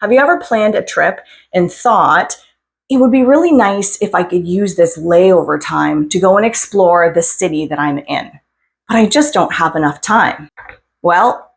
Have you ever planned a trip and thought, it would be really nice if I could use this layover time to go and explore the city that I'm in, but I just don't have enough time? Well,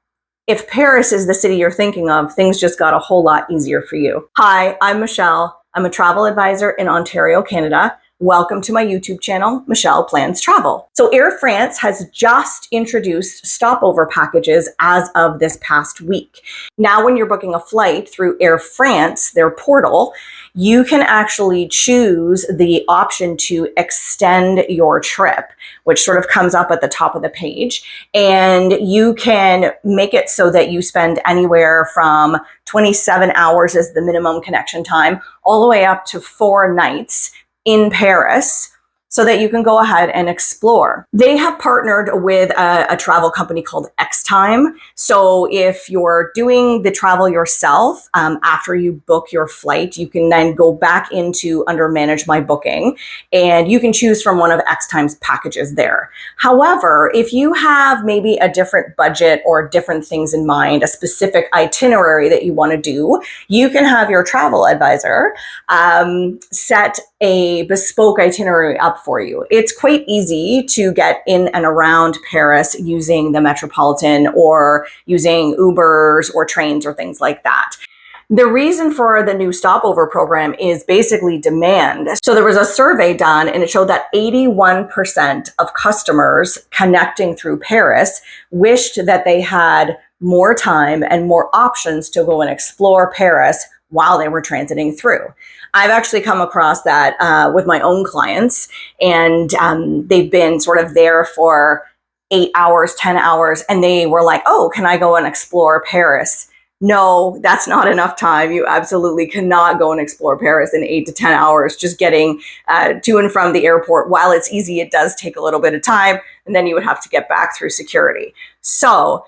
if Paris is the city you're thinking of, things just got a whole lot easier for you. Hi, I'm Michelle. I'm a travel advisor in Ontario, Canada. Welcome to my YouTube channel, Michelle Plans Travel. So Air France has just introduced stopover packages as of this past week. Now, when you're booking a flight through Air France, their portal, you can actually choose the option to extend your trip, which sort of comes up at the top of the page. And you can make it so that you spend anywhere from 27 hours as the minimum connection time, all the way up to 4 nights in Paris, so that you can go ahead and explore. They have partnered with a travel company called Xtime. So if you're doing the travel yourself, after you book your flight, you can then go back into under Manage My Booking, and you can choose from one of Xtime's packages there. However, if you have maybe a different budget or different things in mind, a specific itinerary that you want to do, you can have your travel advisor set a bespoke itinerary up for you. It's quite easy to get in and around Paris using the Metropolitan or using Ubers or trains or things like that. The reason for the new stopover program is basically demand. So there was a survey done and it showed that 81% of customers connecting through Paris wished that they had more time and more options to go and explore Paris while they were transiting through. I've actually come across that with my own clients, and they've been sort of there for 8 hours, 10 hours, and they were like, oh, can I go and explore Paris? No, that's not enough time. You absolutely cannot go and explore Paris in 8 to 10 hours. Just getting to and from the airport, while it's easy, it does take a little bit of time, and then you would have to get back through security. So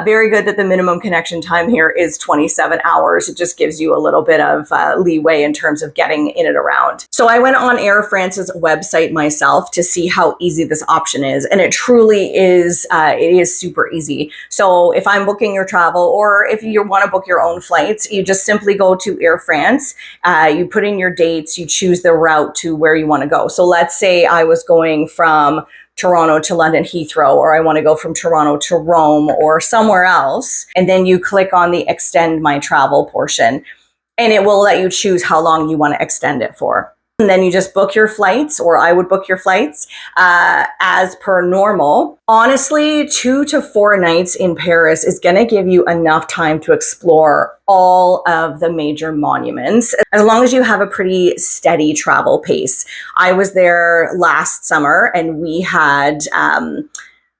very good that the minimum connection time here is 27 hours. It just gives you a little bit of leeway in terms of getting in and around. So I went on Air France's website myself to see how easy this option is. And it truly is, it is super easy. So if I'm booking your travel, or if you want to book your own flights, you just simply go to Air France, you put in your dates, you choose the route to where you want to go. So let's say I was going from Toronto to London Heathrow, or I want to go from Toronto to Rome or somewhere else. And then you click on the extend my travel portion, and it will let you choose how long you want to extend it for. And then you just book your flights, or I would book your flights as per normal. Honestly, 2 to 4 nights in Paris is going to give you enough time to explore all of the major monuments, as long as you have a pretty steady travel pace. I was there last summer, and we had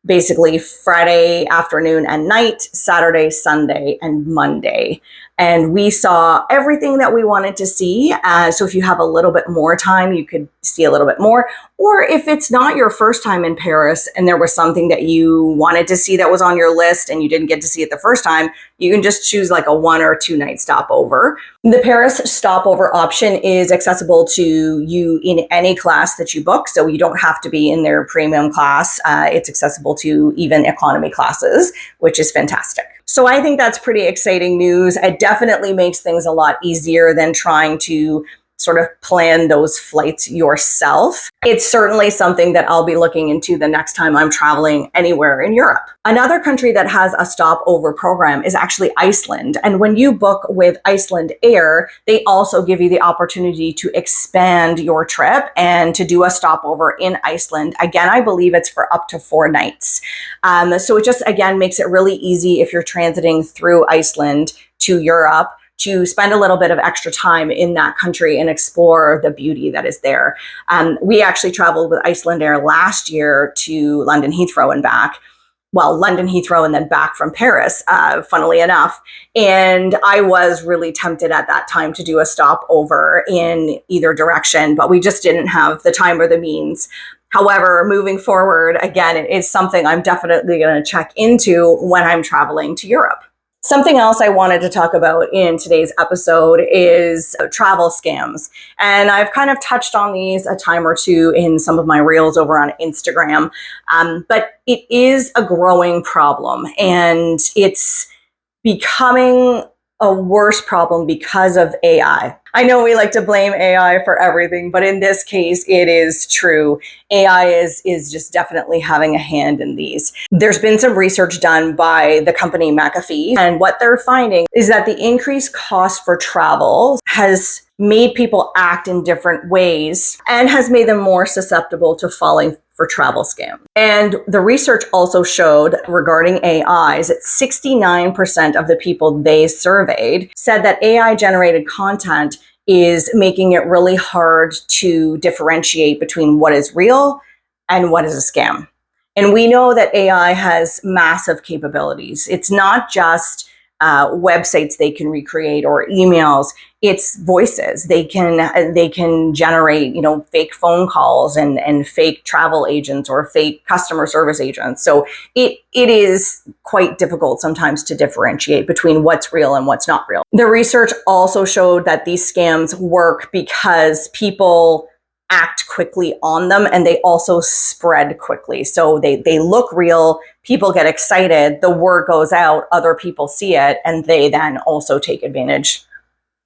basically Friday afternoon and night, Saturday, Sunday, and Monday. And we saw everything that we wanted to see. So if you have a little bit more time, you could see a little bit more. Or if it's not your first time in Paris and there was something that you wanted to see that was on your list and you didn't get to see it the first time, you can just choose like a 1 or 2 night stopover. The Paris stopover option is accessible to you in any class that you book. So you don't have to be in their premium class. It's accessible to even economy classes, which is fantastic. So I think that's pretty exciting news. It definitely makes things a lot easier than trying to sort of plan those flights yourself. It's certainly something that I'll be looking into the next time I'm traveling anywhere in Europe. Another country that has a stopover program is actually Iceland. And when you book with Iceland Air, they also give you the opportunity to expand your trip and to do a stopover in Iceland. Again, I believe it's for up to 4 nights. So it just, again, makes it really easy if you're transiting through Iceland to Europe to spend a little bit of extra time in that country and explore the beauty that is there. We actually traveled with Iceland Air last year to London Heathrow and back. Well, London Heathrow and then back from Paris, funnily enough. And I was really tempted at that time to do a stopover in either direction, but we just didn't have the time or the means. However, moving forward, again, it is something I'm definitely going to check into when I'm traveling to Europe. Something else I wanted to talk about in today's episode is travel scams. And I've kind of touched on these a time or two in some of my reels over on Instagram. But it is a growing problem, and it's becoming a worse problem because of AI. I know we like to blame AI for everything, but in this case, it is true. AI is just definitely having a hand in these. There's been some research done by the company McAfee, and what they're finding is that the increased cost for travel has made people act in different ways and has made them more susceptible to falling for travel scams. And the research also showed regarding AIs that 69% of the people they surveyed said that AI generated content is making it really hard to differentiate between what is real and what is a scam. And we know that AI has massive capabilities. It's not just websites they can recreate or emails. It's voices. They can generate, fake phone calls and fake travel agents or fake customer service agents. So it is quite difficult sometimes to differentiate between what's real and what's not real. The research also showed that these scams work because people act quickly on them, and they also spread quickly. So they look real, people get excited, the word goes out, other people see it, and they then also take advantage.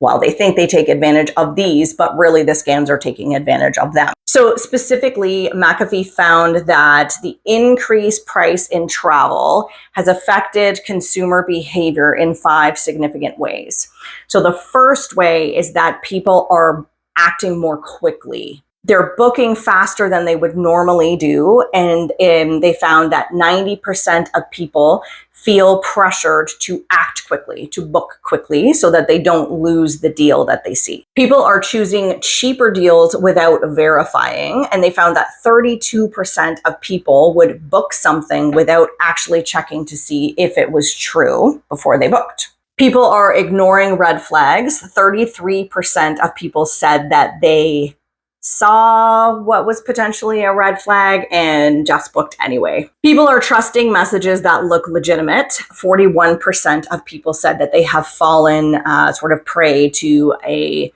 Well, they think they take advantage of these, but really the scams are taking advantage of them. So specifically, McAfee found that the increased price in travel has affected consumer behavior in 5 significant ways. So the first way is that people are acting more quickly. They're booking faster than they would normally do. And they found that 90% of people feel pressured to act quickly, to book quickly, so that they don't lose the deal that they see. People are choosing cheaper deals without verifying. And they found that 32% of people would book something without actually checking to see if it was true before they booked. People are ignoring red flags. 33% of people said that they saw what was potentially a red flag and just booked anyway. People are trusting messages that look legitimate. 41% of people said that they have fallen sort of prey to a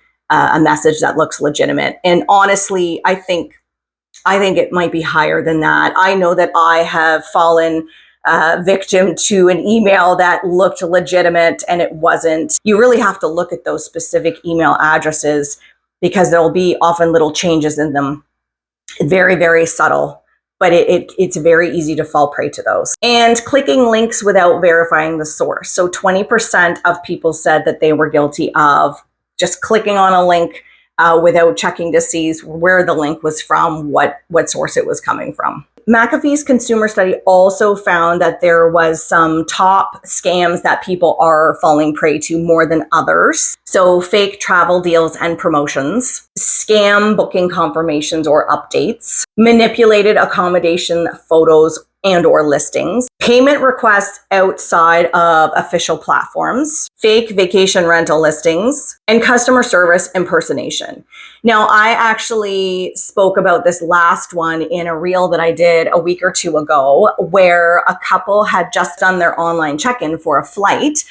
message that looks legitimate. And honestly, I think it might be higher than that. I know that I have fallen victim to an email that looked legitimate and it wasn't. You really have to look at those specific email addresses, because there'll be often little changes in them. Very, very subtle, but it's very easy to fall prey to those. And clicking links without verifying the source. So 20% of people said that they were guilty of just clicking on a link without checking to see where the link was from, what source it was coming from. McAfee's consumer study also found that there was some top scams that people are falling prey to more than others. So fake travel deals and promotions, scam booking confirmations or updates, manipulated accommodation photos and or listings, payment requests outside of official platforms, fake vacation rental listings, and customer service impersonation. Now, I actually spoke about this last one in a reel that I did a week or two ago, where a couple had just done their online check-in for a flight.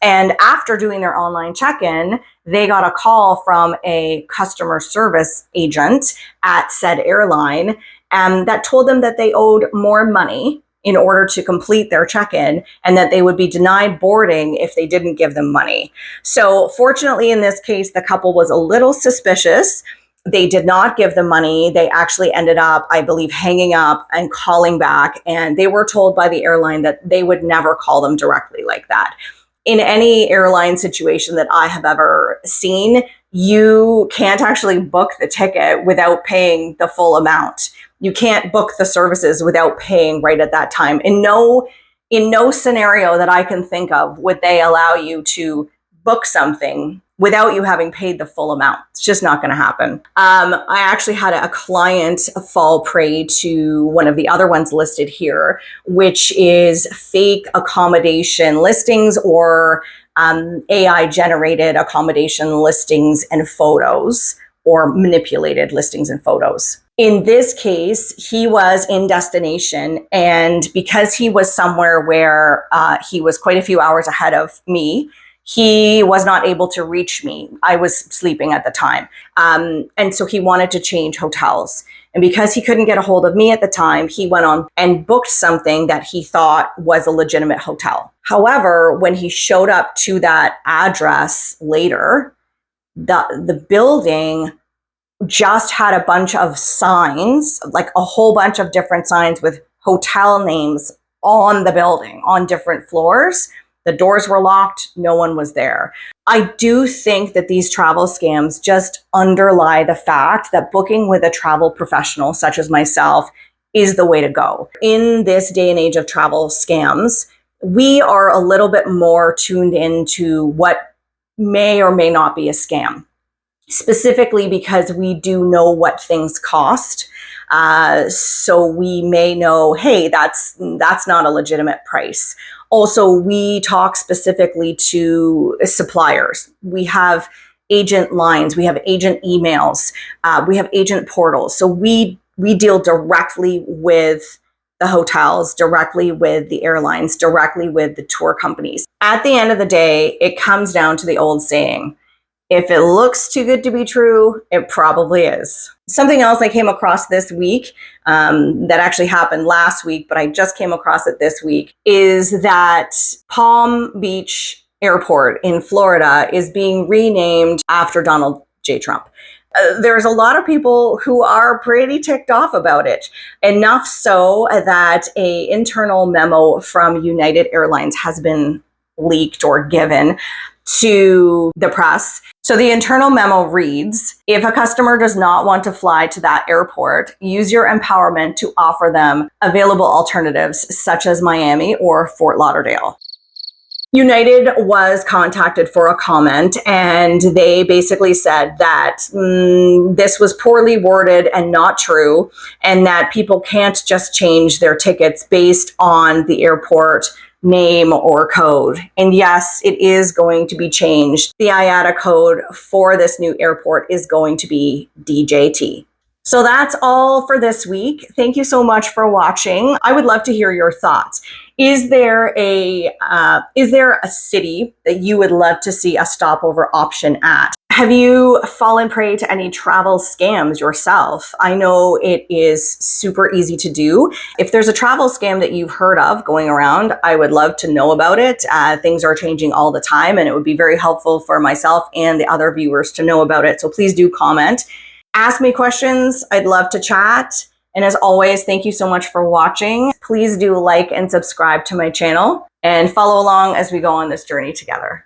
And after doing their online check-in, they got a call from a customer service agent at said airline that told them that they owed more money in order to complete their check-in, and that they would be denied boarding if they didn't give them money. So fortunately, in this case, the couple was a little suspicious. They did not give them money. They actually ended up, I believe, hanging up and calling back. And they were told by the airline that they would never call them directly like that. In any airline situation that I have ever seen, you can't actually book the ticket without paying the full amount. You can't book the services without paying right at that time. In no scenario that I can think of would they allow you to book something without you having paid the full amount. It's just not going to happen. I actually had a client fall prey to one of the other ones listed here, which is fake accommodation listings or AI generated accommodation listings and photos, or manipulated listings and photos. In this case, he was in destination, and because he was somewhere where he was quite a few hours ahead of me, he was not able to reach me. I was sleeping at the time. And so he wanted to change hotels. And because he couldn't get a hold of me at the time, he went on and booked something that he thought was a legitimate hotel. However, when he showed up to that address later, the building just had a bunch of signs, like a whole bunch of different signs with hotel names on the building on different floors. The doors were locked. No one was there. I do think that these travel scams just underlie the fact that booking with a travel professional such as myself is the way to go. In this day and age of travel scams, we are a little bit more tuned into what may or may not be a scam, specifically because we do know what things cost. So we may know, hey, that's not a legitimate price. Also, we talk specifically to suppliers. We have agent lines, we have agent emails, we have agent portals. So we deal directly with the hotels, directly with the airlines, directly with the tour companies. At the end of the day, it comes down to the old saying, if it looks too good to be true, it probably is. Something else I came across this week that actually happened last week, but I just came across it this week, is that Palm Beach Airport in Florida is being renamed after Donald J. Trump. There's a lot of people who are pretty ticked off about it, enough so that an internal memo from United Airlines has been leaked or given to the press. So the internal memo reads, if a customer does not want to fly to that airport, use your empowerment to offer them available alternatives such as Miami or Fort Lauderdale. United was contacted for a comment, and they basically said that this was poorly worded and not true, and that people can't just change their tickets based on the airport name or code. And yes, it is going to be changed. The IATA code for this new airport is going to be DJT. So that's all for this week. Thank you so much for watching. I would love to hear your thoughts. Is there a city that you would love to see a stopover option at? Have you fallen prey to any travel scams yourself? I know it is super easy to do. If there's a travel scam that you've heard of going around, I would love to know about it. Things are changing all the time, and it would be very helpful for myself and the other viewers to know about it. So please do comment. Ask me questions. I'd love to chat. And as always, thank you so much for watching. Please do like and subscribe to my channel and follow along as we go on this journey together.